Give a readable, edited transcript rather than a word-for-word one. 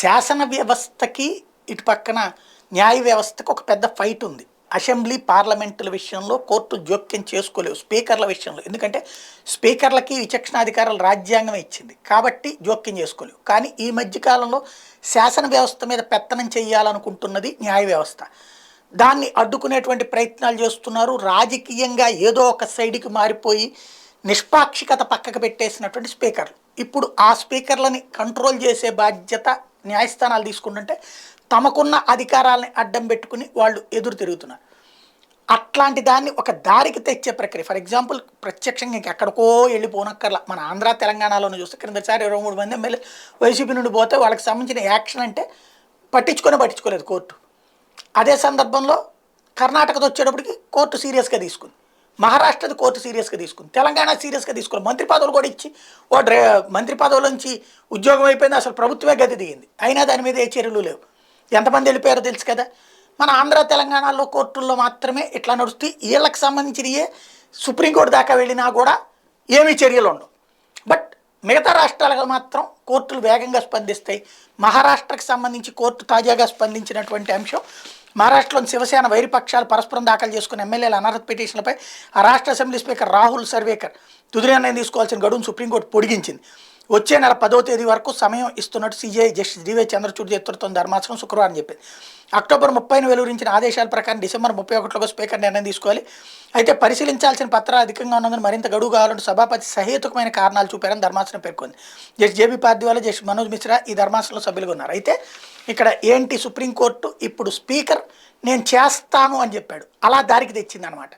శాసన వ్యవస్థకి ఇటు పక్కన న్యాయ వ్యవస్థకు ఒక పెద్ద ఫైట్ ఉంది. అసెంబ్లీ పార్లమెంటుల విషయంలో కోర్టు జోక్యం చేసుకోలేవు స్పీకర్ల విషయంలో. ఎందుకంటే స్పీకర్లకి విచక్షణాధికారాలు రాజ్యాంగమే ఇచ్చింది కాబట్టి జోక్యం చేసుకోలేవు. కానీ ఈ మధ్యకాలంలో శాసన వ్యవస్థ మీద పెత్తనం చేయాలనుకుంటున్నది న్యాయ వ్యవస్థ. దాన్ని అడ్డుకునేటువంటి ప్రయత్నాలు చేస్తున్నారు. రాజకీయంగా ఏదో ఒక సైడ్కి మారిపోయి నిష్పాక్షికత పక్కకు పెట్టేసినటువంటి స్పీకర్లు ఇప్పుడు ఆ స్పీకర్లని కంట్రోల్ చేసే బాధ్యత న్యాయస్థానాలు తీసుకుంటుంటే తమకున్న అధికారాలని అడ్డం పెట్టుకుని వాళ్ళు ఎదురు తిరుగుతున్నారు. అట్లాంటి దాన్ని ఒక దారికి తెచ్చే ప్రక్రియ. ఫర్ ఎగ్జాంపుల్ ప్రత్యక్షంగా ఇంకెక్కడికో వెళ్ళిపోనక్కర్లా. మన ఆంధ్ర తెలంగాణలోనే చూస్తే క్రిందసారి 23 మంది ఎమ్మెల్యే వైసీపీ నుండి పోతే వాళ్ళకి సంబంధించిన యాక్షన్ అంటే పట్టించుకోలేదు కోర్టు. అదే సందర్భంలో కర్ణాటకతో వచ్చేటప్పటికి కోర్టు సీరియస్గా తీసుకుంది, మహారాష్ట్రది కోర్టు సీరియస్గా తీసుకుంది, తెలంగాణ సీరియస్గా తీసుకుని మంత్రి పదవులు కూడా ఇచ్చి మంత్రి పదవుల నుంచి ఉద్యోగం అయిపోయింది, అసలు ప్రభుత్వమే గది దిగింది. అయినా దాని మీద ఏ చర్యలు లేవు. ఎంతమంది వెళ్ళిపోయారో తెలుసు కదా. మన ఆంధ్ర తెలంగాణలో కోర్టుల్లో మాత్రమే ఇట్లా నడుస్తాయి. వీళ్ళకి సంబంధించినయే సుప్రీంకోర్టు దాకా వెళ్ళినా కూడా ఏమీ చర్యలు ఉండవు. బట్ మిగతా రాష్ట్రాలకు మాత్రం కోర్టులు వేగంగా స్పందిస్తాయి. మహారాష్ట్రకు సంబంధించి కోర్టు తాజాగా స్పందించినటువంటి అంశం, మహారాష్ట్రలోని శివసేన వైరిపక్షాలు పరస్పరం దాఖలు చేసుకున్న ఎమ్మెల్యేల అనర్హత పిటిషన్లపై ఆ రాష్ట్ర అసెంబ్లీ స్పీకర్ రాహుల్ సర్వేకర్ తుది నిర్ణయం తీసుకోవాల్సిన గడువును సుప్రీంకోర్టు పొడిగించింది. వచ్చే నెల 10వ తేదీ వరకు సమయం ఇస్తున్నట్టు సిజేఐ జస్టిస్ డివై చంద్రచూడ్ నేతృత్వం ధర్మాసనం శుక్రవారం చెప్పింది. అక్టోబర్ 30న వెలువరించిన ఆదేశాల ప్రకారం డిసెంబర్ 31లోగా స్పీకర్ నిర్ణయం తీసుకోవాలి. అయితే పరిశీలించాల్సిన పత్రాలు అధికంగా ఉన్నందున మరింత గడువు కావాలంటూ సభాపతి సహేతుకమైన కారణాలు చూపారని ధర్మాసనం పేర్కొంది. Justice JB Pardiwala, justice Manoj Mishra ఈ ధర్మాసనంలో సభ్యులుగా ఉన్నారు. అయితే ఇక్కడ ఏంటి, సుప్రీంకోర్టు ఇప్పుడు స్పీకర్ నేను చేస్తాను అని చెప్పాడు, అలా దారికి తెచ్చింది అనమాట.